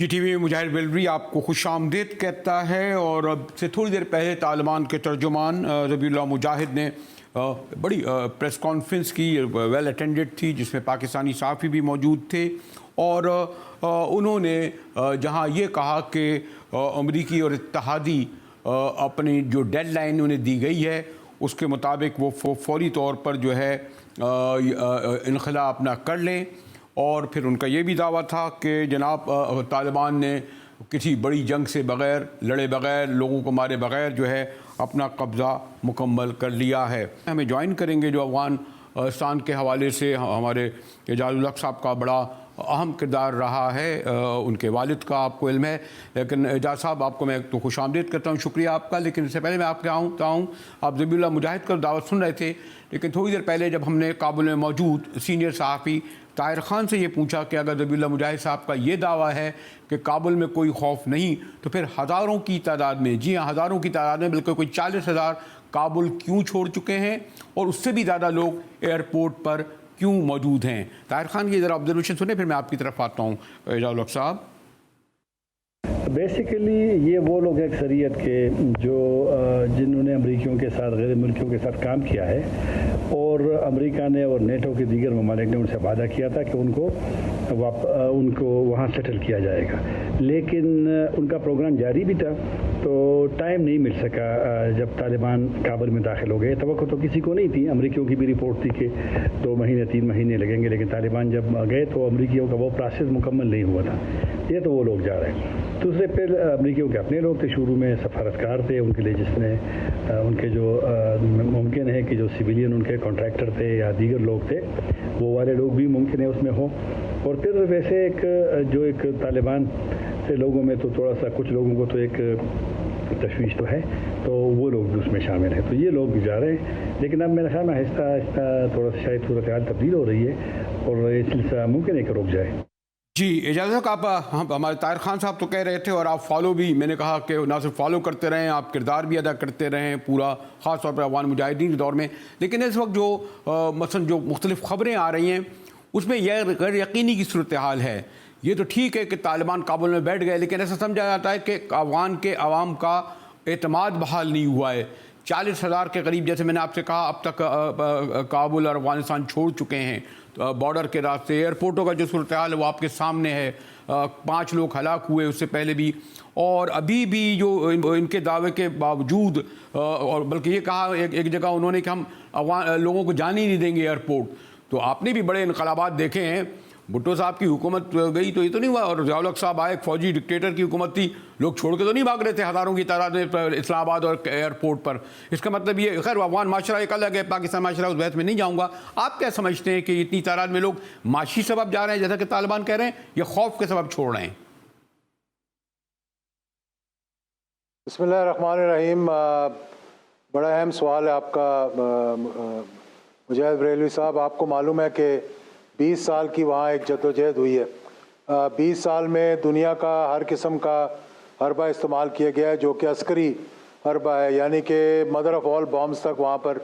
PTV में मुजाहिद बेलवी आपको खुशामदीद कहता है। और अब से थोड़ी देर पहले तालिबान के तर्जुमान ज़बीहुल्लाह मुजाहिद ने बड़ी प्रेस कॉन्फ्रेंस की, वेल अटेंडेड थी, जिसमें पाकिस्तानी सहाफ़ी भी मौजूद थे। और उन्होंने जहां ये कहा कि अमरीकी और इत्तेहादी अपनी जो डेडलाइन उन्हें दी गई है उसके मुताबिक वो फौरी तौर पर जो है इनखला अपना कर लें। और फिर उनका ये भी दावा था कि जनाब तालिबान ने किसी बड़ी जंग से बग़ैर लड़े बग़ैर लोगों को मारे बग़ैर जो है अपना कब्ज़ा मुकम्मल कर लिया है। हमें ज्वाइन करेंगे जो अफ़गानिस्तान के हवाले से हमारे एजाज़ुल हक़ साहब का बड़ा अहम किरदार रहा है, उनके वालिद का आपको इल्म है। लेकिन एजाज़ साहब, आपको मैं तो खुशामदीद करता हूँ, शुक्रिया आपका। लेकिन इससे पहले मैं आपके आप ज़बीहुल्लाह मुजाहिद का दावत सुन रहे थे, लेकिन थोड़ी देर पहले जब हमने काबुल में मौजूद सीनियर सहाफ़ी ताहिर ख़ान से ये पूछा कि अगर ज़बीहुल्लाह मुजाहिद साहब का ये दावा है कि काबुल में कोई खौफ नहीं, तो फिर हज़ारों की तादाद में, जी हाँ हज़ारों की तादाद में, बिल्कुल कोई 40,000 काबुल क्यों छोड़ चुके हैं और उससे भी ज़्यादा लोग एयरपोर्ट पर क्यों मौजूद हैं? ताहिर ख़ान की ज़रा ऑब्जर्वेशन सुने, फिर मैं आपकी तरफ आता हूँ एजाज़ुल हक़ साहब। बेसिकली ये वो लोग हैं अक्सरियत के जो जिन्होंने अमरीकियों के साथ, गैर मुल्कियों के साथ काम किया है, और अमेरिका ने और नेटो के दीगर ममालिक ने उनसे वादा किया था कि उनको वहाँ सेटल किया जाएगा। लेकिन उनका प्रोग्राम जारी भी था, तो टाइम नहीं मिल सका जब तालिबान काबुल में दाखिल हो गए। तवक्को तो किसी को नहीं थी, अमरीकियों की भी रिपोर्ट थी कि 2 महीने 3 महीने लगेंगे, लेकिन तालिबान जब गए तो अमरीकियों का वो प्रोसेस मुकम्मल नहीं हुआ था। ये तो वो लोग जा रहे हैं। दूसरे फिर अमरीकियों के अपने लोग थे, शुरू में सफारतकार थे उनके लिए, जिसने उनके जो मुमकिन है कि जो सिविलियन उनके कॉन्ट्रैक्टर थे या दीगर लोग थे, वो वाले लोग भी मुमकिन है उसमें हो। और फिर वैसे एक तालिबान से लोगों में तो थोड़ा सा, कुछ लोगों को तो एक तशवीश तो है, तो वो लोग भी उसमें शामिल हैं। तो ये लोग भी जा रहे हैं, लेकिन अब मेरे ख्याल में आहिस्ता आहिस्ता थोड़ा सा शायद सूरत हाल तब्दील हो रही है और ये सिलसिला मुमकिन है कि रुक जाए। जी इजाज़त, आप हमारे ताहिर ख़ान साहब तो कह रहे थे और आप फॉलो भी, मैंने कहा कि ना सिर्फ फॉलो करते रहें, आप किरदार भी अदा करते रहें पूरा, ख़ास तौर पर अफ़गान मुजाहिदीन के दौर में। लेकिन इस वक्त जो मसलन जो मुख्तलिफ़ ख़बरें आ रही हैं उसमें यह गैर यकीनी की सूरत हाल है। ये तो ठीक है कि तालिबान काबुल में बैठ गए, लेकिन ऐसा समझा जाता है कि अफ़गान के अवाम का एतमाद बहाल नहीं हुआ है। 40,000 के करीब, जैसे मैंने आपसे कहा, अब तक काबुल और अफ़गानिस्तान छोड़ चुके हैं। तो बॉर्डर के रास्ते, एयरपोर्टों का जो सूरत हाल है वो आपके सामने है। 5 लोग हलाक हुए उससे पहले भी, और अभी भी जो इनके दावे के बावजूद, और बल्कि ये कहा एक जगह उन्होंने कि हम अफ़गान लोगों को जाने ही नहीं देंगे एयरपोर्ट। तो आपने भी बड़े इनकलाबात देखे हैं। भुट्टो साहब की हुकूमत गई तो ये तो नहीं हुआ, और ज़ियाउल हक़ साहब आए, एक फौजी डिक्टेटर की हुकूमत थी, लोग छोड़ के तो नहीं भाग रहे थे हज़ारों की तादाद में इस्लामाबाद और एयरपोर्ट पर। इसका मतलब ये, खैर अफ़गान माशरा एक अलग है, पाकिस्तान माशरा, उस बहस में नहीं जाऊँगा। आप क्या समझते हैं कि इतनी तादाद में लोग माशी सबब जा रहे हैं जैसा कि तालिबान कह रहे हैं, या खौफ के सबब छोड़ रहे हैं? बिस्मिल्लाहिर्रहमानिर्रहीम। बड़ा अहम सवाल है आपका मुजाहिद बेलवी साहब। आपको मालूम है कि 20 साल की वहाँ एक जद्दोजहद हुई है। 20 साल में दुनिया का हर किस्म का हरबा इस्तेमाल किया गया है, जो कि अस्करी हरबा है, यानी कि मदर ऑफ़ ऑल बॉम्ब्स तक वहाँ पर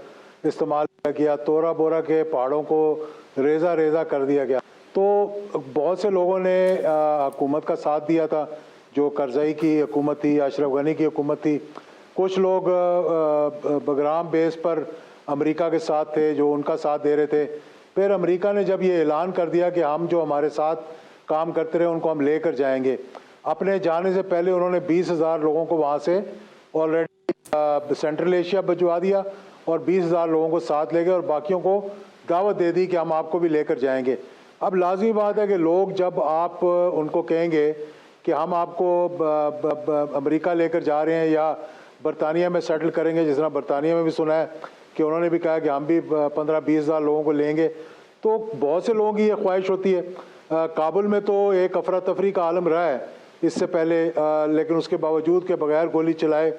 इस्तेमाल किया गया। तोरा बोरा के पहाड़ों को रेज़ा रेज़ा कर दिया गया। तो बहुत से लोगों ने हुकूमत का साथ दिया था, जो करज़ई की हुकूमत थी, अशरफ गनी की हुकूमत थी। कुछ लोग बगराम बेस पर अमेरिका के साथ थे, जो उनका साथ दे रहे थे। फिर अमेरिका ने जब ये ऐलान कर दिया कि हम जो हमारे साथ काम करते रहे उनको हम लेकर जाएंगे, अपने जाने से पहले उन्होंने 20,000 लोगों को वहाँ से ऑलरेडी सेंट्रल एशिया भिजवा दिया और 20,000 लोगों को साथ ले गए और बाकियों को दावत दे दी कि हम आपको भी लेकर जाएंगे। अब लाजमी बात है कि लोग जब आप उनको कहेंगे कि हम आपको अमेरिका लेकर जा रहे हैं या बरतानिया में सेटल करेंगे, जिस तरह बरतानिया में भी सुना है कि उन्होंने भी कहा कि हम भी 15-20,000 लोगों को लेंगे, तो बहुत से लोगों की ये ख्वाहिश होती है। काबुल में तो एक अफरा तफरी का आलम रहा है इससे पहले, लेकिन उसके बावजूद के बगैर गोली चलाए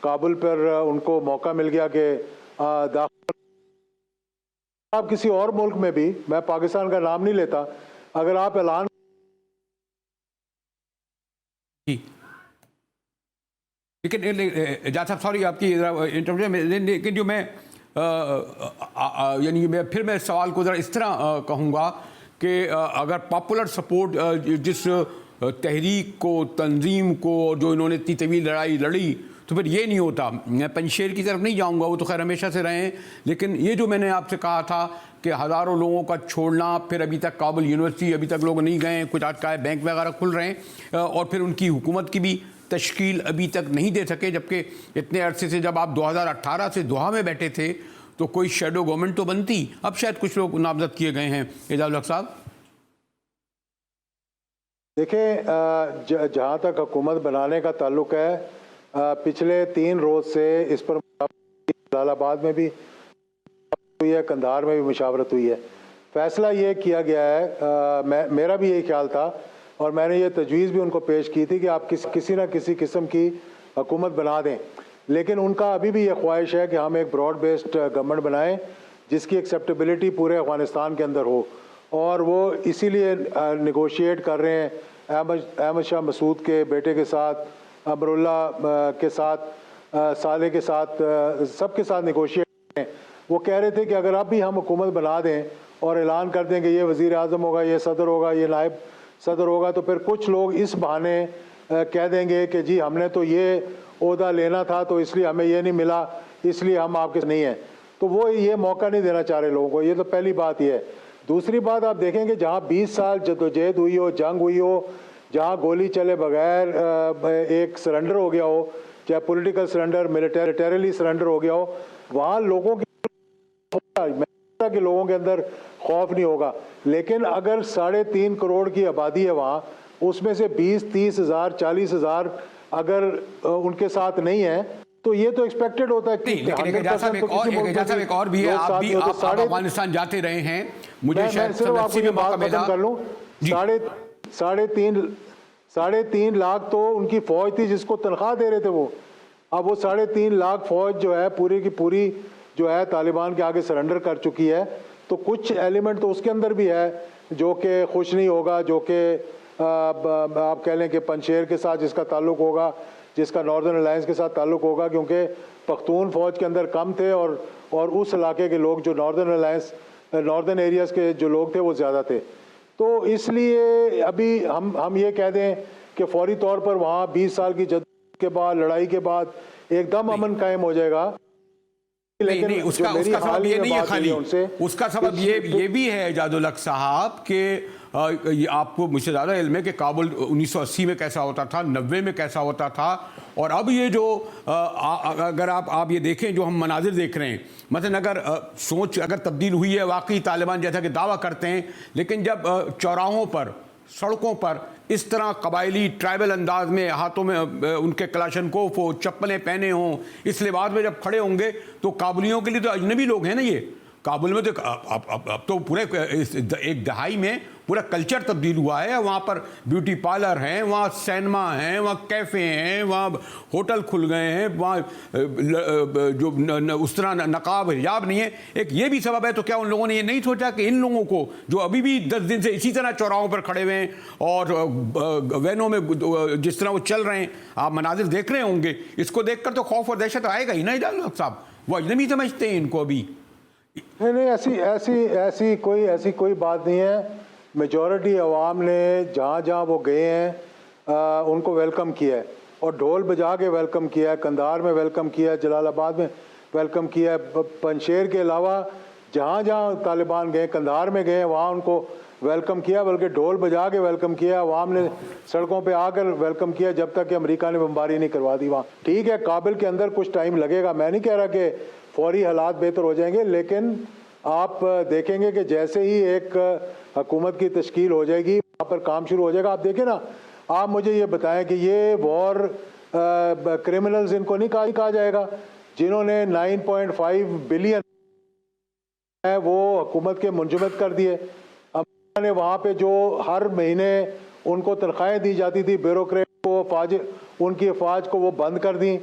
काबुल पर उनको मौका मिल गया कि आप किसी और मुल्क में भी, मैं पाकिस्तान का नाम नहीं लेता, अगर आप ऐलान लेकिन एजाज़ साहब, सॉरी आपकी इंटरव्यू में, लेकिन जो मैं यानी मैं सवाल को ज़रा इस तरह कहूँगा कि अगर पॉपुलर सपोर्ट जिस तहरीक को, तंजीम को, और जो इन्होंने इतनी तवील लड़ाई लड़ी, तो फिर ये नहीं होता। मैं पंजशेर की तरफ नहीं जाऊंगा, वो तो खैर हमेशा से रहे हैं, लेकिन ये जो मैंने आपसे कहा था कि हज़ारों लोगों का छोड़ना, फिर अभी तक काबुल यूनिवर्सिटी अभी तक लोग नहीं गए, कुछ आज का है बैंक वगैरह खुल रहे हैं, और फिर उनकी हुकूमत की भी तश्कील अभी तक नहीं दे सके, जबकि इतने अरसे से जब आप 2018 से दोहा में बैठे थे तो कोई शेडो गवर्नमेंट तो बनती। अब शायद कुछ लोग नामजद किए गए हैं। एजाज उल हक साहब, देखिए, जहाँ तक हुकूमत बनाने का ताल्लुक है, पिछले 3 रोज़ से इस पर जलालाबाद में भी हुई है, कंधार में भी मुशावरत हुई है। फैसला ये किया गया है, मेरा भी यही ख्याल था और मैंने ये तजवीज़ भी उनको पेश की थी कि आप किसी न किसी किस्म की हुकूमत बना दें, लेकिन उनका अभी भी ये ख्वाहिश है कि हम एक ब्रॉड बेस्ड गवर्नमेंट बनाएं जिसकी एक्सेप्टेबिलिटी पूरे अफ़गानिस्तान के अंदर हो, और वो इसीलिए निगोशिएट कर रहे हैं अहमद शाह मसूद के बेटे के साथ, अमरुल्ला के साथ, साले के साथ, सबके साथ निगोशिएट करें। वो कह रहे थे कि अगर अब भी हम हुकूमत बना दें और ऐलान कर दें कि ये वज़ीर आज़म होगा, ये सदर होगा, ये नायब सदर होगा, तो फिर कुछ लोग इस बहाने कह देंगे कि जी हमने तो ये ओहदा लेना था तो इसलिए हमें ये नहीं मिला, इसलिए हम आपके नहीं हैं। तो वो ये मौका नहीं देना चाह रहे लोगों को। ये तो पहली बात ये है। दूसरी बात, आप देखेंगे जहाँ 20 साल जदोजहद हुई हो, जंग हुई हो, जहाँ गोली चले बगैर एक सरेंडर हो गया हो, चाहे पॉलिटिकल सरेंडर, मिलिटरीली सरेंडर हो गया हो, वहाँ लोगों के लोगों के अंदर खौफ नहीं होगा। लेकिन अगर 3.5 करोड़ की आबादी है वहाँ, उसमें से 20-30 हज़ार 40 हज़ार अगर उनके साथ नहीं है, तो ये तो एक्सपेक्टेड होता है कि लेकिन एक और भी है, आप अफगानिस्तान जाते रहे हैं, मुझे शायद कर लूँ, 3.5 लाख तो उनकी फौज थी जिसको तनख्वाह दे रहे थे वो। अब वो 3.5 लाख फौज जो है पूरी की पूरी जो है तालिबान के आगे सरेंडर कर चुकी है। तो कुछ एलिमेंट तो उसके अंदर भी है जो कि खुश नहीं होगा, जो कि आप कह लें कि पंजशेर के साथ जिसका ताल्लुक होगा, जिसका नॉर्दर्न अलायंस के साथ ताल्लुक होगा, क्योंकि पख्तून फौज के अंदर कम थे और उस इलाके के लोग जो नॉर्दर्न अलायंस, नॉर्दर्न एरियाज़ के जो लोग थे वो ज़्यादा थे। तो इसलिए अभी हम ये कह दें कि फौरी तौर पर वहाँ 20 साल की जद के बाद, लड़ाई के बाद एकदम अमन कायम हो जाएगा। लेकिन नहीं, उसका सबब ये नहीं है खाली, उसका सबब ये भी है एजाज उल हक साहब के आपको मुझसे ज़्यादा इल्म है कि काबुल 1980 में कैसा होता था, 90 में कैसा होता था, और अब ये जो अगर आप ये देखें जो हम मनाजिर देख रहे हैं, मतलब अगर सोच अगर तब्दील हुई है वाकई, तालिबान जैसा कि दावा करते हैं, लेकिन जब चौराहों पर, सड़कों पर इस तरह कबायली ट्राइबल अंदाज में हाथों में उनके कलाशनकोफ हो, चप्पलें पहने हों, इस लिबास में जब खड़े होंगे, तो काबुलियों के लिए तो अजनबी लोग हैं ना ये। काबुल में तो अब तो पूरे एक दहाई में पूरा कल्चर तब्दील हुआ है। वहाँ पर ब्यूटी पार्लर हैं, वहाँ सिनेमा हैं, वहाँ कैफ़े हैं, वहाँ होटल खुल गए हैं, वहाँ जो उस तरह नकाब हिजाब नहीं है। एक ये भी सबब है। तो क्या उन लोगों ने ये नहीं सोचा कि इन लोगों को जो अभी भी 10 दिन से इसी तरह चौराहों पर खड़े हुए हैं और वैनों में जिस तरह वो चल रहे हैं, आप मनाजिर देख रहे होंगे, इसको देखकर तो खौफ और दहशत आएगा ही ना एजाज उल हक साहब। वो अजनबी समझते हैं इनको अभी। नहीं, ऐसी कोई बात नहीं है। मेजॉरिटी अवाम ने जहाँ जहाँ वो गए हैं उनको वेलकम किया है, और ढोल बजा के वेलकम किया है। कंधार में वेलकम किया है, जलालाबाद में वेलकम किया है। पंजशेर के अलावा जहाँ जहाँ तालिबान गए, कंधार में गए, वहाँ उनको वेलकम किया, बल्कि ढोल बजा के वेलकम किया। अवाम ने सड़कों पे आकर वेलकम किया, जब तक कि अमेरिका ने बमबारी नहीं करवा दी वहाँ। ठीक है, काबिल के अंदर कुछ टाइम लगेगा, मैं नहीं कह रहा कि फौरी हालात बेहतर हो जाएंगे, लेकिन आप देखेंगे कि जैसे ही एक हुकूमत की तश्कील हो जाएगी, वहाँ पर काम शुरू हो जाएगा। आप देखें ना, आप मुझे ये बताएं कि ये वॉर क्रिमिनल्स इनको नहीं कहा जाएगा, जिन्होंने 9.5 बिलियन है वो हुकूमत के मुंजमद कर दिए। अमेरिका ने वहाँ पे जो हर महीने उनको तनख्वाहें दी जाती थी ब्यूरोक्रेट को, उनकी अफवाज को वो बंद कर दी।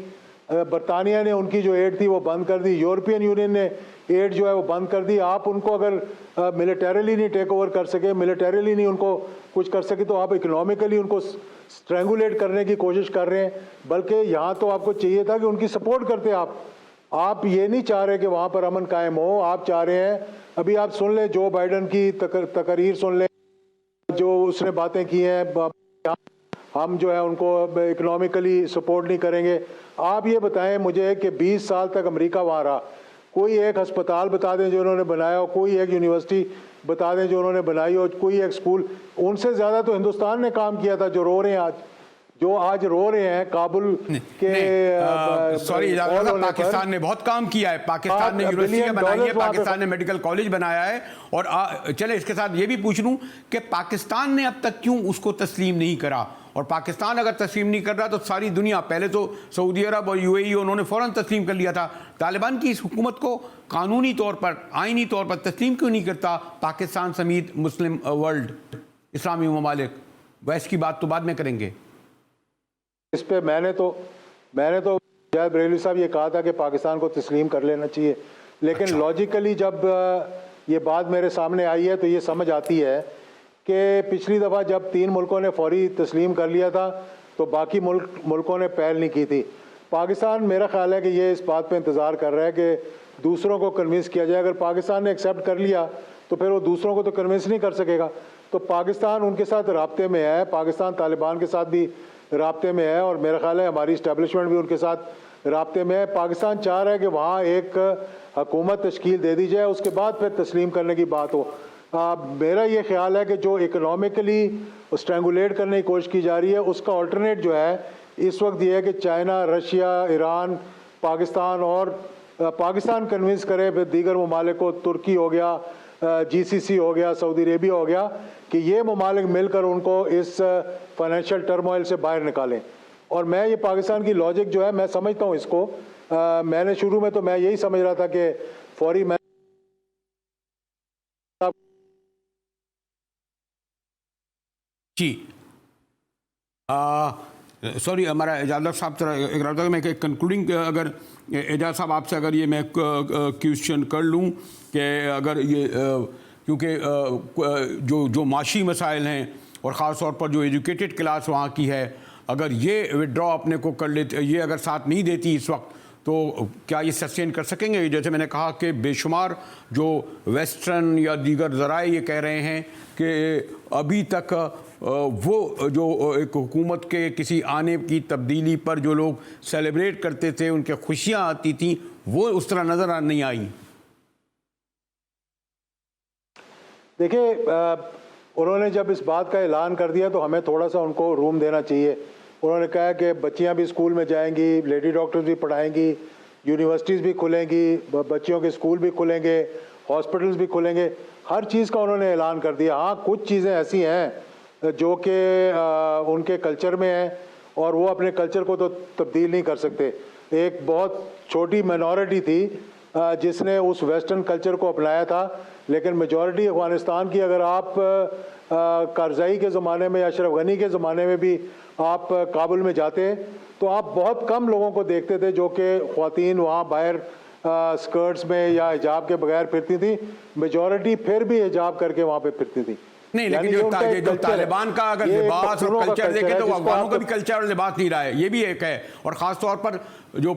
बरतानिया ने उनकी जो एड थी वो बंद कर दी। यूरोपियन यूनियन ने एड जो है वो बंद कर दी। आप उनको अगर मिलिटरीली नहीं टेक ओवर कर सके, मिलिटरीली नहीं उनको कुछ कर सके, तो आप इकोनॉमिकली उनको स्ट्रेंगुलेट करने की कोशिश कर रहे हैं। बल्कि यहाँ तो आपको चाहिए था कि उनकी सपोर्ट करते आप ये नहीं चाह रहे कि वहाँ पर अमन कायम हो। आप चाह रहे हैं, अभी आप सुन लें जो बाइडन की तकरीर सुन लें, जो उसने बातें की हैं हम जो है उनको इकोनॉमिकली सपोर्ट नहीं करेंगे। आप ये बताएं मुझे कि 20 साल तक अमेरिका वहाँ रहा, कोई एक अस्पताल बता दें जो उन्होंने बनाया हो, कोई एक यूनिवर्सिटी बता दें जो उन्होंने बनाई हो, कोई एक स्कूल। उनसे ज़्यादा तो हिंदुस्तान ने काम किया था। जो रो रहे हैं आज, जो आज रो रहे हैं काबुल के सॉरी, पाकिस्तान ने बहुत काम किया है। पाकिस्तान ने यूनिवर्सिटियां बनाई है, पाकिस्तान ने मेडिकल कॉलेज बनाया है। और चले इसके साथ ये भी पूछ लूं कि पाकिस्तान ने अब तक क्यों उसको तस्लीम नहीं करा, और पाकिस्तान अगर तस्लीम नहीं कर रहा तो सारी दुनिया, पहले तो सऊदी अरब और यूएई उन्होंने फौरन तस्लीम कर लिया था। तालिबान की इस हुकूमत को कानूनी तौर पर, आईनी तौर पर तस्लीम क्यों नहीं करता पाकिस्तान समेत मुस्लिम वर्ल्ड, इस्लामी ममालिक? वैस की बात तो बाद में करेंगे। इस पे मैंने तो जाहिद बरेलवी साहब ये कहा था कि पाकिस्तान को तस्लीम कर लेना चाहिए, लेकिन लॉजिकली जब ये बात मेरे सामने आई है तो ये समझ आती है कि पिछली दफ़ा जब 3 मुल्कों ने फौरी तस्लीम कर लिया था तो बाकी मुल्कों ने पहल नहीं की थी। पाकिस्तान, मेरा ख्याल है कि ये इस बात पे इंतज़ार कर रहा है कि दूसरों को कन्विंस किया जाए। अगर पाकिस्तान ने एक्सेप्ट कर लिया तो फिर वो दूसरों को तो कन्विंस नहीं कर सकेगा। तो पाकिस्तान उनके साथ राब्ते में है, पाकिस्तान तालिबान के साथ भी राब्ते में है, और मेरा ख्याल है हमारी इस्टेब्लिशमेंट भी उनके साथ राब्ते में है। पाकिस्तान चाह रहा है कि वहाँ एक हुकूमत तश्कील दे दी जाए, उसके बाद फिर तस्लीम करने की बात हो। मेरा ये ख्याल है कि जो इकोनॉमिकली स्ट्रेंगुलेट करने की कोशिश की जा रही है, उसका अल्टरनेट जो है इस वक्त ये है कि चाइना, रशिया, ईरान, पाकिस्तान, और पाकिस्तान कन्विंस करे फिर दीगर ममालिक को, तुर्की हो गया, GCC हो गया, सऊदी अरेबिया हो गया, कि ये ममालिक मिलकर उनको इस फाइनेंशियल टर्मोइल से बाहर निकालें। और मैं ये पाकिस्तान की लॉजिक जो है मैं समझता हूँ इसको। मैंने शुरू में तो मैं यही समझ रहा था कि फौरी जी सॉरी, हमारा एजाज साहब तरह मैं कंक्लूडिंग, अगर एजाज साहब आपसे अगर ये मैं क्वेश्चन कर लूँ कि अगर ये क्योंकि जो माशी मसाइल हैं और ख़ास तौर पर जो एजुकेटेड क्लास वहाँ की है, अगर ये विड्रॉ अपने को कर लेते, ये अगर साथ नहीं देती इस वक्त, तो क्या ये सस्टेन कर सकेंगे? जैसे मैंने कहा कि बेशुमार जो वेस्टर्न या दीगर ज़राए ये कह रहे हैं कि अभी तक वो जो एक हुकूमत के किसी आने की तब्दीली पर जो लोग सेलिब्रेट करते थे, उनके खुशियाँ आती थी, वो उस तरह नज़र नहीं आई। देखिए, उन्होंने जब इस बात का ऐलान कर दिया तो हमें थोड़ा सा उनको रूम देना चाहिए। उन्होंने कहा कि बच्चियां भी स्कूल में जाएंगी, लेडी डॉक्टर्स भी पढ़ाएंगी, यूनिवर्सिटीज़ भी खुलेंगी, बच्चियों के स्कूल भी खुलेंगे, हॉस्पिटल्स भी खुलेंगे, हर चीज़ का उन्होंने ऐलान कर दिया। हाँ, कुछ चीज़ें ऐसी हैं जो कि उनके कल्चर में हैं और वो अपने कल्चर को तो तब्दील नहीं कर सकते। एक बहुत छोटी माइनॉरिटी थी जिसने उस वेस्टर्न कल्चर को अपनाया था, लेकिन मेजॉरिटी अफ़गानिस्तान की, अगर आप कारज़ाई के ज़माने में या अशरफ गनी के ज़माने में भी आप काबुल में जाते तो आप बहुत कम लोगों को देखते थे जो कि ख़वातीन वहाँ बाहर स्कर्ट्स में या हिजाब के बगैर फिरती थी। मेजॉरिटी फिर भी हिजाब करके वहाँ पे फिरती थी। नहीं, लेकिन जो तालिबान का अगर लिबास और कल्चर देखें तो अफगानों का भी कल्चर और लिबास नहीं रहा है, ये भी एक है। और ख़ास तौर पर जो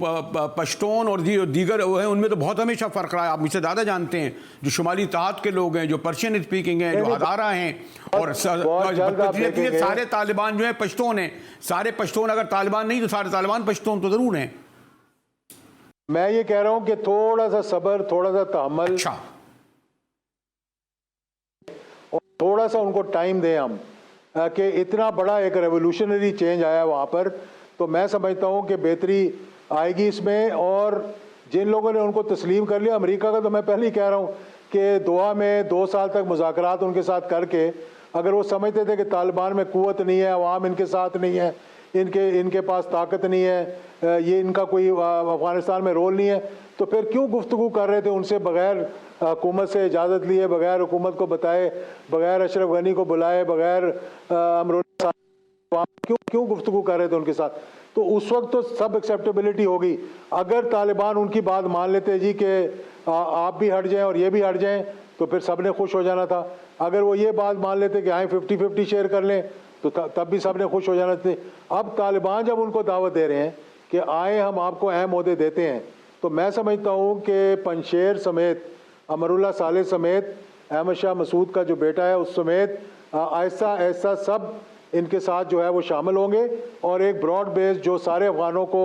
पश्तून और दीगर वो हैं, उनमें तो बहुत हमेशा फ़र्क रहा है। आप मुझसे ज़्यादा जानते हैं, जो शुमाली तहात के लोग हैं, जो पर्शियन स्पीकिंग हैं, जो हज़ारा हैं, और सारे तालिबान जो हैं पश्तून हैं। सारे पश्तून अगर तालिबान नहीं तो सारे तालिबान पश्तून तो ज़रूर हैं। मैं ये कह रहा हूँ कि थोड़ा सा सब्र, थोड़ा सा तहम्मुल, और थोड़ा सा उनको टाइम दें हम, कि इतना बड़ा एक रेवोल्यूशनरी चेंज आया वहाँ पर, तो मैं समझता हूँ कि बेहतरी आएगी इसमें। और जिन लोगों ने उनको तस्लीम कर लिया, अमेरिका का तो मैं पहले ही कह रहा हूँ कि दोहा में 2 साल तक मुज़ाकरात उनके साथ करके, अगर वो समझते थे कि तालिबान में क़ुव्वत नहीं है, अवाम इनके साथ नहीं है, इनके पास ताकत नहीं है, ये इनका कोई अफ़गानिस्तान में रोल नहीं है, तो फिर क्यों गुफ्तगू कर रहे थे उनसे बग़ैर हुकूमत से इजाज़त लिए, बग़ैर हुकूमत को बताए, बग़ैर अशरफ गनी को बुलाए, बग़ैर अमरुल्लाह क्यों गुफ्तगू कर रहे थे उनके साथ? तो उस वक्त तो सब एक्सेप्टेबिलिटी होगी। अगर तालिबान उनकी बात मान लेते जी कि आप भी हट जाएं और ये भी हट जाएं, तो फिर सब ने खुश हो जाना था। अगर वो ये बात मान लेते कि आए 50-50 शेयर कर लें, तो तब भी सब ने खुश हो जाना थे। अब तालिबान जब उनको दावत दे रहे हैं कि आए हम आपको अहम ओहदे देते हैं, तो मैं समझता हूँ कि पंशेर समेत, अमरुल्लाह साले समेत, अहमद शाह मसूद का जो बेटा है उस समेत, ऐसा सब इनके साथ जो है वो शामिल होंगे और एक ब्रॉड बेस जो सारे अफगानों को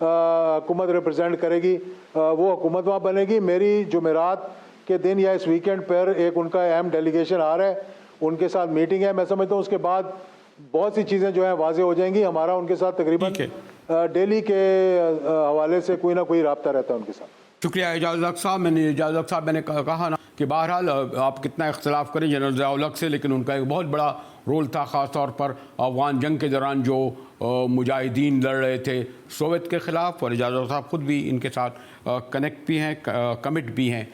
हुकूमत रिप्रेजेंट करेगी वो हुकूमत वहाँ बनेगी। मेरी जुमेरात के दिन या इस वीकेंड पर एक उनका अहम डेलीगेशन आ रहा है, उनके साथ मीटिंग है। मैं समझता हूँ उसके बाद बहुत सी चीज़ें जो हैं वाजे हो जाएंगी। हमारा उनके साथ तकरीबन डेली के हवाले से कोई ना कोई रब्ता रहता है उनके साथ। शुक्रिया एजाज हक साहब। मैंने कहा ना कि बहरहाल आप कितना इख्तलाफ करें जनरल ज़ियाउल हक से, लेकिन उनका एक बहुत बड़ा रोल था ख़ास तौर पर अफगान जंग के दौरान जो मुजाहिदीन लड़ रहे थे सोवियत के ख़िलाफ़, और एजाज हक साहब ख़ुद भी इनके साथ कनेक्ट भी हैं, कमिट भी हैं।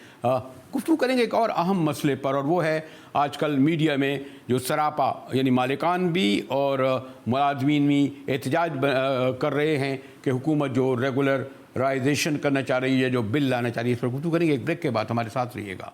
गुफ्तगू करेंगे एक और अहम मसले पर, और वो है आजकल मीडिया में जो सरापा यानी मालिकान भी और मुलाजमीन भी एहतजाज कर रहे हैं कि हुकूमत जो रेगुलराइजेशन करना चाह रही है, जो बिल लाना चाह रही है, इस पर गुफ्तगू करेंगे। एक ब्रेक के बाद हमारे साथ रहिएगा।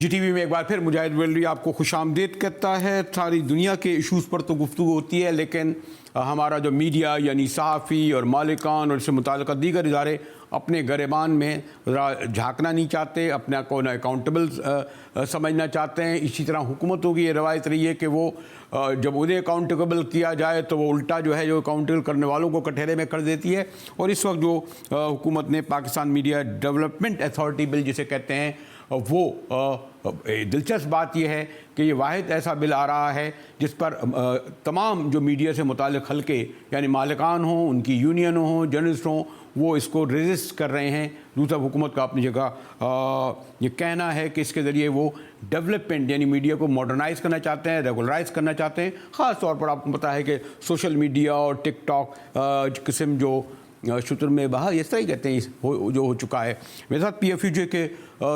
GTV में एक बार फिर मुजाहिद वेलरी आपको खुशामदीद कहता है। सारी दुनिया के इशूज़ पर तो गुफ्तगू होती है, लेकिन हमारा जो मीडिया यानी सहाफ़ी और मालिकान और इससे मुताल्लिक़ दीगर इदारे अपने गरेबान में झांकना नहीं चाहते, अपने को न अकाउंटेबल समझना चाहते हैं। इसी तरह हुकूमतों की ये रवायत रही है कि वो जब उन्हें अकाउंटेबल किया जाए तो वो उल्टा जो है जो अकाउंटेबल करने वालों को कटहरे में कर देती है। और इस वक्त जो हुकूमत ने Pakistan media development authority bill जिसे कहते हैं, वो दिलचस्प बात यह है कि ये वाहिद ऐसा बिल आ रहा है जिस पर तमाम जो मीडिया से मुताल्लिक़ हल्के यानी मालिकान हों, उनकी यूनियन हों, जर्नलिस्ट हों, वो इसको रेजिस्ट कर रहे हैं। दूसरा, हुकूमत का अपनी जगह ये कहना है कि इसके ज़रिए वो डेवलपमेंट यानी मीडिया को मॉडर्नाइज़ करना चाहते हैं, रेगुलराइज करना चाहते हैं। ख़ास तौर पर आपको पता है कि सोशल मीडिया और टिकटॉक किस्म जो शुतर में बहा इस तरह ही कहते हैं जो हो चुका है। मेरे साथ PFUJ के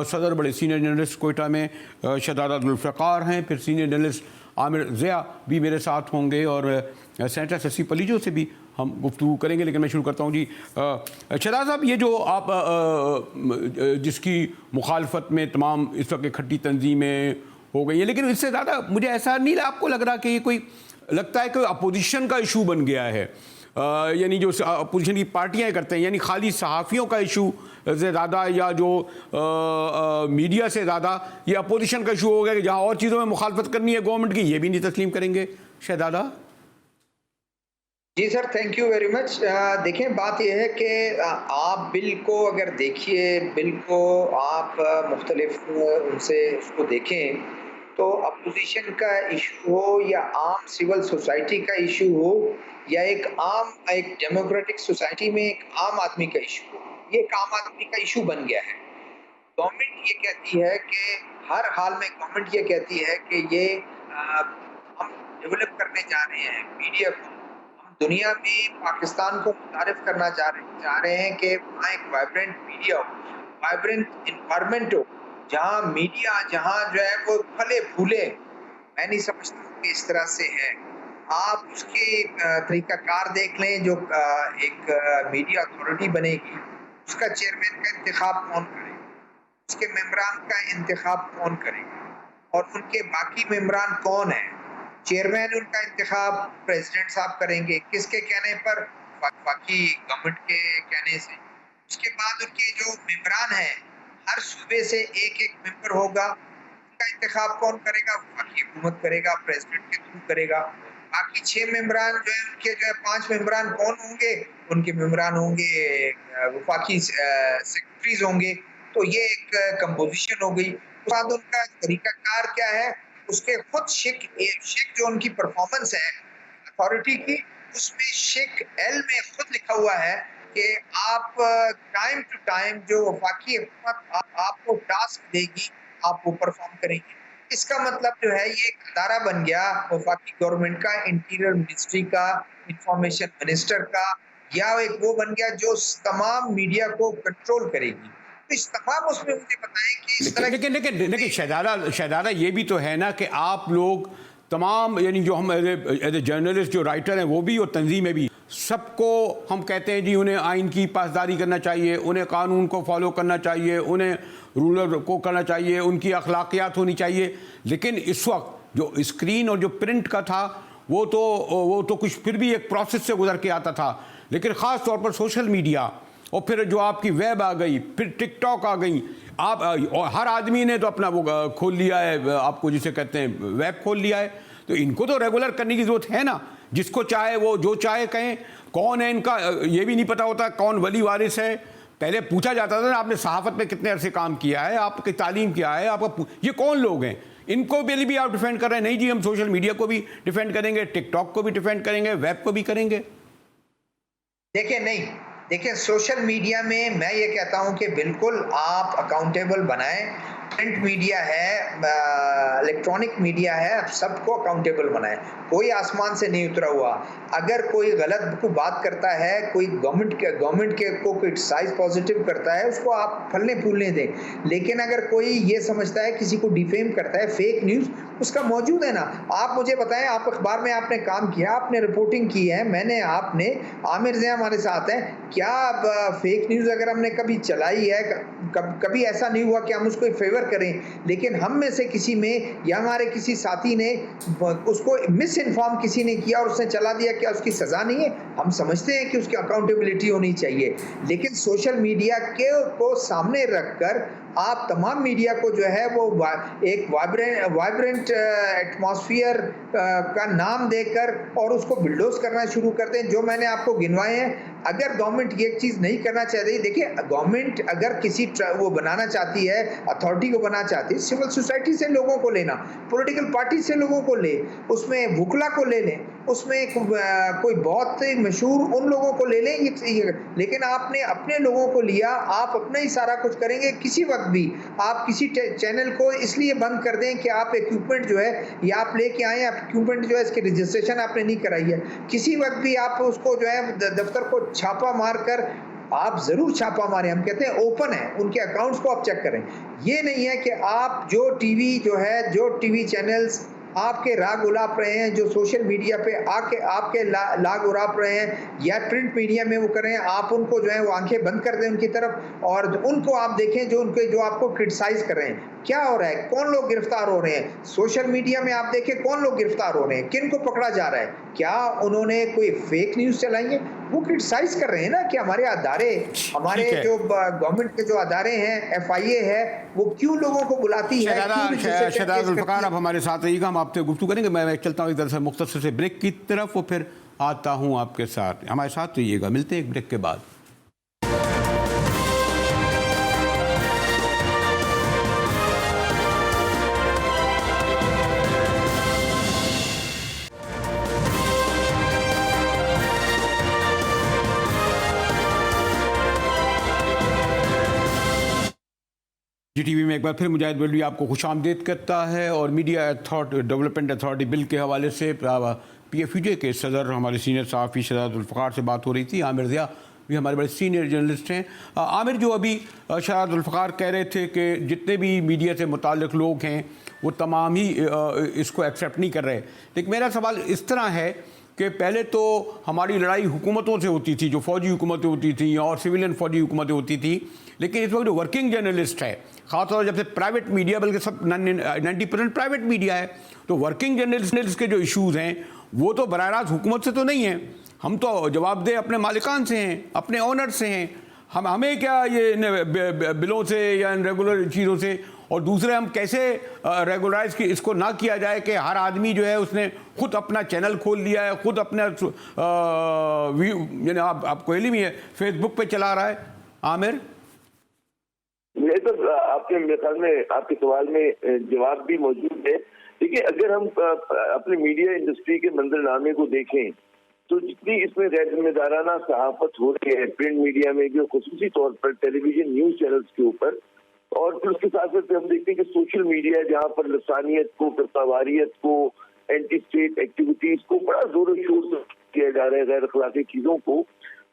सदर बड़े सीनियर जर्नलिस्ट कोयटा में शहजादा अब्दुल फ़क़ार हैं, फिर सीनियर जर्नलिस्ट आमिर ज़िया भी मेरे साथ होंगे, और सेनेटर शशि पलीजो से भी हम गुफ्तगू करेंगे। लेकिन मैं शुरू करता हूँ जी शहजादा साहब, ये जो आप जिसकी मुखालफत में तमाम इस वक्त इकट्ठी तंजीमें हो गई है, लेकिन इससे ज़्यादा मुझे ऐसा नहीं आपको लग रहा कि ये कोई लगता है कि अपोजिशन का इशू बन गया है, यानी जो अपोजिशन की पार्टियां करते हैं, यानी खाली सहाफ़ियों का इशू से ज़्यादा या जो मीडिया से ज़्यादा ये अपोजिशन का इशू हो गया कि जहां और चीज़ों में मुखालफत करनी है गवर्नमेंट की, ये भी नहीं तस्लीम करेंगे। Shahzada ji sir, thank you very much. देखें, बात यह है कि आप बिल को अगर देखिए, बिल को आप मुख्तलिफ उनसे उसको देखें तो अपोजिशन का इशू हो या आम सिविल सोसाइटी का इशू हो या एक डेमोक्रेटिक सोसाइटी में एक आम आदमी का इशू हो, ये एक आम आदमी का इशू बन गया है। गवर्नमेंट ये कहती है कि हर हाल में गवर्नमेंट ये कहती है कि ये हम डेवलप करने जा रहे हैं मीडिया को, हम दुनिया में पाकिस्तान को मुतारिफ करना चाह रहे हैं कि वहाँ एक वाइब्रेंट मीडिया हो, वाइब्रेंट इन्वायरमेंट हो, जहाँ मीडिया जहाँ जो है वो फले फूले। मैं नहीं समझता कि इस तरह से है। आप उसके तरीकाकार देख लें, जो एक मीडिया अथॉरिटी बनेगी उसका चेयरमैन का इंतखाब कौन करेगा, उसके मेंबरान का इंतखाब कौन करेगा और उनके बाकी मेंबरान कौन है। चेयरमैन उनका इंतखाब प्रेसिडेंट साहब करेंगे, किसके कहने पर, बाकी गवर्नमेंट के कहने से। उसके बाद उनके जो मेंबरान हैं हर सूबे से एक एक मेंबर होगा, उनका इंतखाब कौन करेगा, बाकी हुकूमत करेगा, प्रेसिडेंट के थ्रू करेगा। बाकी 6 मेंबरान जो है उनके जो है 5 मेंबरान कौन होंगे, उनके मेंबरान होंगे वफाकी सेक्रेटरीज होंगे। तो ये एक कंपोजिशन हो गई। उसके बाद उनका तरीकाकार क्या है, उसके खुद शिक जो उनकी परफॉर्मेंस है अथॉरिटी की, उसमें शिक L में खुद लिखा हुआ है कि आप टाइम टू टाइम जो वफाकी हुकूमत आपको टास्क देगी आप वो परफॉर्म करेंगे। इसका मतलब जो है ये एक अदारा बन गया वफाकी गवर्नमेंट का, इंटीरियर मिनिस्ट्री का, इंफॉर्मेशन मिनिस्टर का, या एक वो बन गया जो तमाम मीडिया को कंट्रोल करेगी। तो इस तमाम उसमें मुझे बताएं कि इस तरह। लेकिन शहजादा ये भी तो है ना कि आप लोग तमाम यानी जो हम एज ए जर्नलिस्ट जो राइटर हैं वो भी और तंजीमें भी सबको हम कहते हैं जी उन्हें आइन की पासदारी करना चाहिए, उन्हें कानून को फॉलो करना चाहिए, उन्हें रूलर को करना चाहिए, उनकी अखलाकियात होनी चाहिए। लेकिन इस वक्त जो स्क्रीन और जो प्रिंट का था वो तो कुछ फिर भी एक प्रोसेस से गुजर के आता था। लेकिन ख़ास तौर पर सोशल मीडिया और फिर जो आपकी वेब आ गई, फिर टिकटॉक आ गई, आप और हर आदमी ने तो अपना वो खोल लिया है, आपको जिसे कहते हैं वेब खोल लिया है। तो इनको तो रेगुलर करने की ज़रूरत है ना। जिसको चाहे वो जो चाहे कहें। कौन है इनका ये भी नहीं पता होता, कौन वली वारिस है। पहले पूछा जाता था ना, आपने सहाफ़त में कितने अरसे काम किया है, आपकी तालीम क्या है, आपका ये कौन लोग हैं। इनको भी आप डिफेंड कर रहे हैं। नहीं जी, हम सोशल मीडिया को भी डिफेंड करेंगे, टिकटॉक को भी डिफेंड करेंगे, वेब को भी करेंगे। देखिए सोशल मीडिया में मैं ये कहता हूं कि बिल्कुल आप अकाउंटेबल बनाएं। प्रिंट मीडिया है, इलेक्ट्रॉनिक मीडिया है, आप सबको अकाउंटेबल बनाएं। कोई आसमान से नहीं उतरा हुआ। अगर कोई गलत को बात करता है, कोई गवर्नमेंट के को क्रिटिसाइज पॉजिटिव करता है, उसको आप फलने फूलने दें। लेकिन अगर कोई ये समझता है, किसी को डिफेम करता है, फेक न्यूज़ उसका मौजूद है ना। आप मुझे बताएं, आप अखबार में आपने काम किया, आपने रिपोर्टिंग की है, मैंने आपने, आमिर ज़िया हमारे साथ हैं, क्या फेक न्यूज़ अगर हमने कभी चलाई है, कभी ऐसा नहीं हुआ कि हम उसको फेवर करें। लेकिन हम में से किसी में या हमारे किसी साथी ने उसको मिस इन्फॉर्म किसी ने किया और उसने चला दिया, क्या उसकी सजा नहीं है? हम समझते हैं कि उसकी अकाउंटेबिलिटी होनी चाहिए। लेकिन सोशल मीडिया को सामने रखकर आप तमाम मीडिया को जो है वो एक वाइब्रेंट एटमॉस्फेयर का नाम देकर और उसको बिल्डोज करना शुरू कर दें। जो मैंने आपको गिनवाए हैं, अगर गवर्नमेंट ये चीज़ नहीं करना चाहती, देखिए गवर्नमेंट अगर किसी वो बनाना चाहती है, अथॉरिटी को बनाना चाहती है, सिविल सोसाइटी से लोगों को लेना, पॉलिटिकल पार्टी से लोगों को ले, उसमें भुखला को ले लें, उसमें कोई बहुत मशहूर उन लोगों को ले लें। लेकिन आपने अपने लोगों को लिया, आप अपना ही सारा कुछ करेंगे। किसी वक्त भी आप किसी चैनल को इसलिए बंद कर दें कि आप इक्विपमेंट जो है या आप लेके आए, इक्विपमेंट जो है इसकी रजिस्ट्रेशन आपने नहीं कराई है, किसी वक्त भी आप उसको जो है दफ्तर को छापा मारकर आप जरूर छापा मारें। हम कहते हैं ओपन है, उनके अकाउंट्स को आप चेक करें। ये नहीं है कि आप जो टीवी चैनल्स आपके राग उलाप रहे हैं, जो सोशल मीडिया पे आके आपके लाग उलाप रहे हैं या प्रिंट मीडिया में वो कर रहे हैं, आप उनको जो है वो आंखें बंद कर दें उनकी तरफ और उनको आप देखें जो आपको क्रिटिसाइज कर रहे हैं। क्या हो रहा है, कौन लोग गिरफ्तार हो रहे हैं सोशल मीडिया में, आप देखें कौन लोग गिरफ्तार हो रहे हैं, किन को पकड़ा जा रहा है। क्या उन्होंने कोई फेक न्यूज़ चलाई है? वो क्रिटिसाइज कर रहे हैं ना कि हमारे अदारे, हमारे जो गवर्नमेंट के जो अदारे हैं, FIA है, वो क्यों लोगों को बुलाती है। शहजाद जुल्फ़िकार आप हमारे साथ रहिएगा, हम आपसे गुफ्तगू करेंगे। मैं चलता हूँ इधर से मुख्तसर से ब्रेक की तरफ और फिर आता हूँ आपके साथ। हमारे साथ रहिएगा, मिलते हैं एक ब्रेक के बाद। GTV में एक बार फिर मुजाहिद बलवी आपको खुशामदीद करता है। और मीडिया डेवलपमेंट अथॉरिटी बिल के हवाले से PFUJ के सदर हमारे सीनियर सहाफ़ी शहजाद जुल्फ़िकार से बात हो रही थी। आमिर ज़िया भी हमारे बड़े सीनियर जर्नलिस्ट हैं। आमिर, जो अभी शहजाद जुल्फ़िकार कह रहे थे कि जितने भी मीडिया से मुताल्लिक़ लोग हैं वो तमाम ही इसको एक्सेप्ट नहीं कर रहे। लेकिन मेरा सवाल इस तरह है कि पहले तो हमारी लड़ाई हुकूमतों से होती थी, जो फ़ौजी हुकूमतें होती थी और सिविलियन फ़ौजी हुकूमतें होती थी। लेकिन इस वक्त जो वर्किंग जर्नलिस्ट है, ख़ासतौर जब से प्राइवेट मीडिया, बल्कि सब 90% प्राइवेट मीडिया है, तो वर्किंग जर्नलिस्ट के जो इशूज़ हैं वो तो बराह रास्त हुकूमत से तो नहीं हैं। हम तो जवाबदेह अपने मालिकान से हैं, अपने ओनर से हैं। हमें क्या ये बिलों से या इन रेगुलर चीज़ों से। और दूसरे, हम कैसे रेगुलराइज की इसको ना किया जाए कि हर आदमी जो है उसने खुद अपना चैनल खोल लिया है, खुद अपना यानी आपको इल्म ही है, फेसबुक पे चला रहा है। आमिर, ये तो आपके मेरे ख्याल में आपके सवाल में जवाब भी मौजूद है। देखिए, अगर हम अपने मीडिया इंडस्ट्री के मंजरनामे को देखें तो जितनी इसमें गैर जिम्मेदाराना सहाफत हो रही है प्रिंट मीडिया में, जो खुसूसी तौर पर टेलीविजन न्यूज चैनल्स के ऊपर, और फिर उसके साथ साथ हम देखते हैं कि सोशल मीडिया जहाँ पर लसानियत को, फिरकावारियत को, एंटी स्टेट एक्टिविटीज को बड़ा जोर शोर से किया जा रहा है, गैर अखलाकी चीजों को,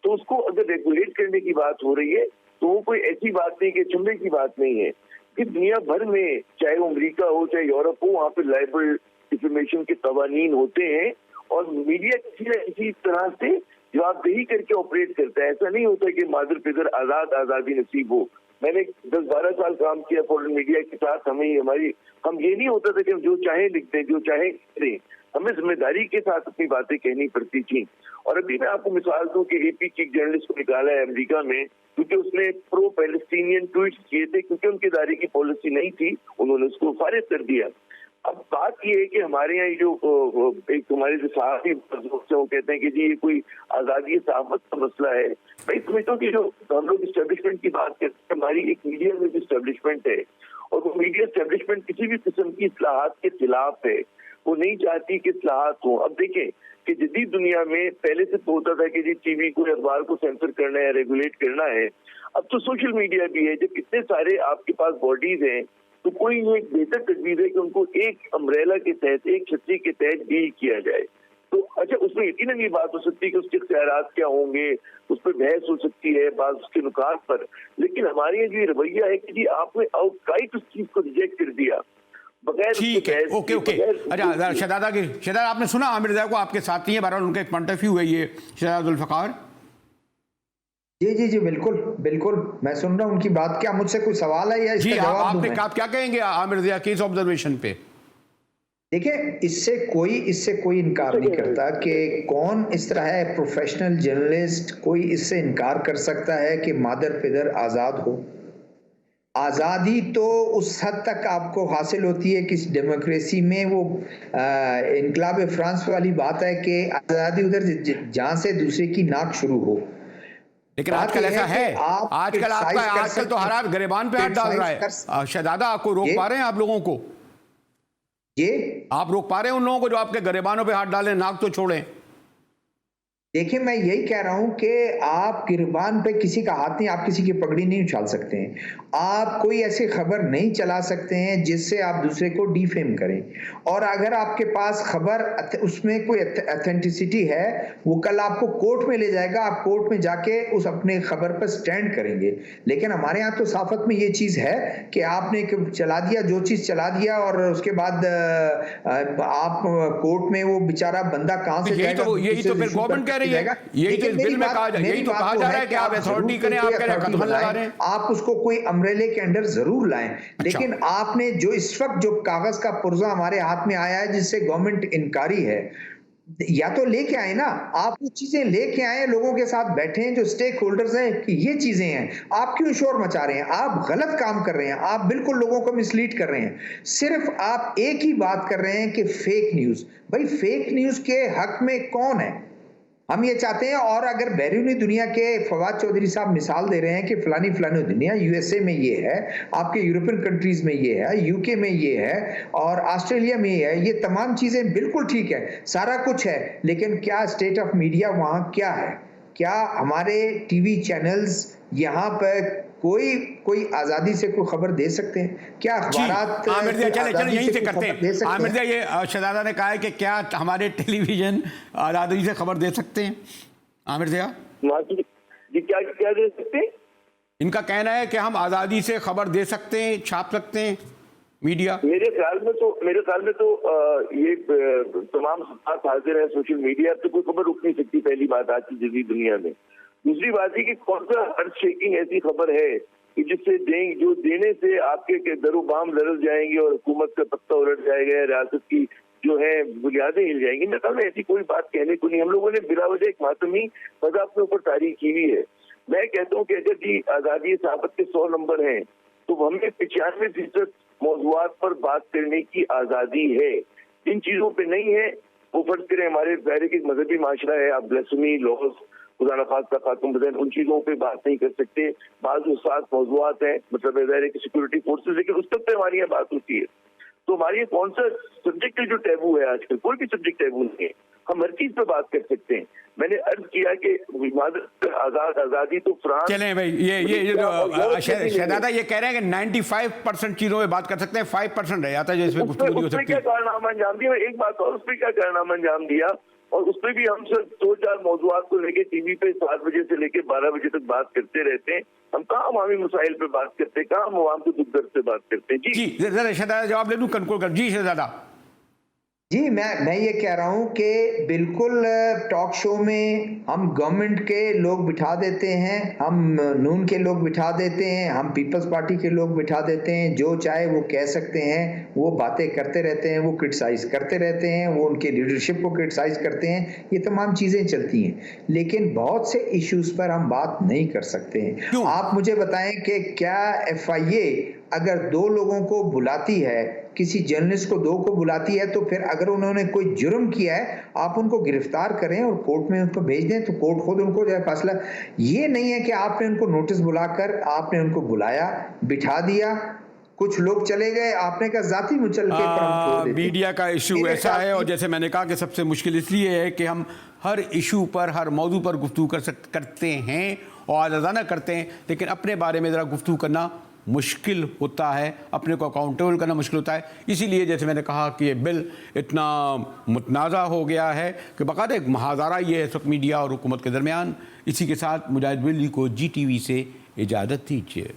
तो उसको अगर रेगुलेट करने की बात हो रही है तो वो कोई ऐसी बात नहीं कि चुनने की बात नहीं है कि दुनिया भर में, चाहे वो अमेरिका हो चाहे यूरोप हो, वहाँ पे लाइबल डिफेमेशन के कवानीन होते हैं और मीडिया किसी न किसी तरह से जवाबदेही करके ऑपरेट करता है। ऐसा नहीं होता कि मादर पिदर आज़ादी नसीब हो। मैंने 10-12 साल काम किया फॉरेन मीडिया के साथ। हम ये नहीं होता था कि हम जो चाहे लिख दें, जो चाहे करें। हमें जिम्मेदारी के साथ अपनी बातें कहनी पड़ती थी। और अभी मैं आपको मिसाल दूं कि एपी चीफ जर्नलिस्ट को निकाला है अमेरिका में, क्योंकि उसने प्रो पैलेस्टीनियन ट्वीट्स किए थे, क्योंकि उनकी दायरे की पॉलिसी नहीं थी, उन्होंने उसको फारिग कर दिया। अब बात ये है कि हमारे यहाँ जो एक हमारे जो सहाफ़ी वो कहते हैं कि जी ये कोई आज़ादी सहाफ़त का मसला है। मैं समझता हूँ कि जो हम लोग इस्टेब्लिशमेंट की बात करते हैं, हमारी एक मीडिया में जो इस्टेब्लिशमेंट है, और वो मीडिया इस्टेब्लिशमेंट किसी भी किस्म की इस्लाहात के खिलाफ है। वो नहीं चाहती कि इस्लाहात हो। अब देखें कि जदीद दुनिया में पहले से तो होता था कि जी टीवी को, अखबार को सेंसर करना है, रेगुलेट करना है। अब तो सोशल मीडिया भी है। जब इतने सारे आपके पास बॉडीज हैं, तो कोई एक बेहतर तजवीज़ है कि उनको एक अम्ब्रेला के तहत, एक छतरी के तहत डील किया जाए। तो अच्छा, उसमें यकीनन ये बात हो सकती है कि उसके इख्तियारात क्या होंगे, उस पर बहस हो सकती है बात उसके नुकात पर। लेकिन हमारे यहाँ जो रवैया है कि जी आपने आउटराइट उस चीज को रिजेक्ट कर दिया बगैर। ठीक है, ओके ओके। अच्छा शहजादा आपने सुना आमिर रज़ा को, आपके साथी हैं, बहरहाल उनका एक पॉइंट ऑफ व्यू है ये, शहजाद जुल्फ़िकार। जी जी जी, बिल्कुल बिल्कुल, मैं सुन रहा हूँ उनकी बात। क्या मुझसे कोई सवाल है या इसका जवाब दूं मैं? आप क्या कहेंगे आमिर रज़ा की इस ऑब्जर्वेशन पे? देखिए, इससे कोई इनकार नहीं करता कि कौन इस तरह है प्रोफेशनल जर्नलिस्ट, कोई इससे इनकार कर सकता है कि मादर पिदर आज़ाद हो। आज़ादी तो उस हद तक आपको हासिल होती है कि डेमोक्रेसी में वो इनकलाब फ्रांस वाली बात है कि आज़ादी उधर जहाँ से दूसरे की नाक शुरू हो। लेकिन आजकल ऐसा है, आजकल तो हर आदमी गिरबान पे हाथ डाल रहा है। शहजादा, आपको रोक पा रहे हैं आप लोगों को? ये आप रोक पा रहे हैं उन लोगों को जो आपके गिरबानों पे हाथ डालें, नाक तो छोड़ें? देखिए, मैं यही कह रहा हूं कि आप गिरबान पे किसी का हाथ नहीं, आप किसी की पगड़ी नहीं उछाल सकते हैं। आप कोई ऐसी खबर नहीं चला सकते हैं जिससे आप दूसरे को डिफेम करें। और अगर आपके पास खबर उसमें कोई ऑथेंटिसिटी है, वो कल आपको कोर्ट में ले जाएगा, आप कोर्ट में जाके उस अपने खबर पर स्टैंड करेंगे। लेकिन हमारे यहाँ तो साफत में ये चीज है कि आपने चला दिया, जो चीज चला दिया, और उसके बाद आप कोर्ट में वो बेचारा बंदा कहां से जाएगा? यही तो फिर गवर्नमेंट कह रही है, यही तो इस बिल में कहा जा रहा है कि आप अथॉरिटी करें, आप कह रहे हैं कदम लगा रहे हैं। आप उसको कोई अम्ब्रेले के अंडर जरूर लाएं। लेकिन आपने जो इस वक्त जो कागज का पुर्जा हमारे हाथ में आया है, जिससे गवर्नमेंट इनकारी है, या तो लेके आए ना, आप वो चीजें लेके आए, लोगों के साथ बैठे हैं जो स्टेक होल्डर्स हैं कि ये चीजें हैं। आप क्यों शोर मचा रहे हैं? आप गलत काम कर रहे हैं, आप बिल्कुल लोगों को मिसलीड कर रहे हैं। सिर्फ आप एक ही बात कर रहे हैं कि फेक न्यूज। भाई, फेक न्यूज के हक में कौन है? हम ये चाहते हैं। और अगर बैरूनी दुनिया के फवाद चौधरी साहब मिसाल दे रहे हैं कि फलानी फलानी दुनिया, यूएसए में ये है, आपके यूरोपियन कंट्रीज में ये है, यूके में ये है, और ऑस्ट्रेलिया में ये है, ये तमाम चीजें बिल्कुल ठीक है, सारा कुछ है। लेकिन क्या स्टेट ऑफ मीडिया वहां क्या है? क्या हमारे टीवी चैनल्स यहाँ पर कोई आजादी से कोई खबर दे सकते हैं? क्या अखबारात चले यहीं से करते हैं। आमिर जी, ये शहजादा ने कहा है कि क्या हमारे टेलीविजन आजादी से खबर दे सकते हैं? आमिर जी क्या दे सकते हैं? इनका कहना है कि हम आजादी से खबर दे सकते हैं, छाप सकते हैं मीडिया। मेरे ख्याल में तो ये तमाम बात हाजिर है सोशल मीडिया पे, कोई खबर रुक नहीं सकती। पहली बात आज की जदीद दुनिया में। दूसरी बात है कि कौन सा अर्थ शेकिंग ऐसी खबर है कि जिससे जो देने से आपके दरोबाम लरज जाएंगे और हुकूमत का पत्ता उलट जाएगा, रियासत की जो है बुनियादें हिल जाएंगी। मैं कहता ऐसी कोई बात कहने को नहीं। हम लोगों ने बिलावजह एक मातमी फजा अपने ऊपर तारीख की हुई है। मैं कहता हूँ कि अगर जी आज़ादी सहाफत के 100 नंबर हैं, तो हमें 95% मौज़ूआत पर बात करने की आज़ादी है। जिन चीज़ों पे नहीं है, वो फर्ज करें हमारे ज़ाहिर एक मजहबी माशरा है, आप ब्लेसमी लॉज, खुदा न खास्ता खातून बदन, उन चीज़ों पे बात नहीं कर सकते। बाज़ साथ मौज़ूआत हैं, मतलब ज़ाहिर की सिक्योरिटी फोर्सेज, लेकिन उस तक पे हमारी यहाँ बात होती है। तो हमारी कौन सा सब्जेक्ट जो टैबू है आजकल? कोई भी सब्जेक्ट टैबू नहीं है, हम हर चीज पे बात कर सकते हैं। मैंने अर्ज किया कि आजादी तो फ्रांस। चलें भाई, ये जो शहजादा ये कह रहे हैं कि 95% चीजों में बात कर सकते हैं, 5% रह जाता है जिसमें गुफ्तगू हो सकती है। क्या कारनामा अंजाम दिया? एक बात और, उस पर क्या कारनामा अंजाम दिया? और उस पर भी हम सिर्फ 2-4 मौजूआत को लेके टीवी पे 7 बजे से लेके 12 बजे तक बात करते रहते हैं। हम कहाँ अवामी मसाइल पे बात करते हैं, कहाँ हम अवाम को दुख दर्द से बात करते हैं? जी जरा शहजादा जवाब ले लूं, कंक्लूड कर। जी शहजादा। जी, मैं ये कह रहा हूँ कि बिल्कुल टॉक शो में हम गवर्नमेंट के लोग बिठा देते हैं, हम नून के लोग बिठा देते हैं, हम पीपल्स पार्टी के लोग बिठा देते हैं, जो चाहे वो कह सकते हैं, वो बातें करते रहते हैं, वो क्रिटिसाइज करते रहते हैं, वो उनके लीडरशिप को क्रिटिसाइज करते हैं, ये तमाम चीज़ें चलती हैं। लेकिन बहुत से इश्यूज पर हम बात नहीं कर सकते हैं। क्यों? आप मुझे बताएं कि क्या FIA अगर 2 लोगों को बुलाती है, किसी जर्नलिस्ट को 2 को बुलाती है, तो फिर अगर उन्होंने कोई जुर्म किया है, आप उनको गिरफ्तार करें और कोर्ट में उनको भेज दें, तो कोर्ट खुद उनको जो है फैसला। ये नहीं है कि आपने उनको नोटिस बुलाकर आपने उनको बुलाया, बिठा दिया, कुछ लोग चले गए, आपने कहा जाती मुचलके पर हम छोड़ देते हैं। मीडिया का इशू मेरे ऐसा साथ है, और जैसे मैंने कहा कि सबसे मुश्किल इसलिए है कि हम हर इशू पर, हर मौजू पर गुफ्तगू करते हैं और आज़ादाना करते हैं, लेकिन अपने बारे में ज़रा गुफ्तगू करना मुश्किल होता है, अपने को अकाउंटेबल करना मुश्किल होता है। इसीलिए जैसे मैंने कहा कि ये बिल इतना मुतनाज़ा हो गया है कि बाकायदा एक महाज़ारा ये है इस वक्त मीडिया और हुकूमत के दरमियान। इसी के साथ मुजाहिद बिल्ली को GTV से इजाज़त दीजिए।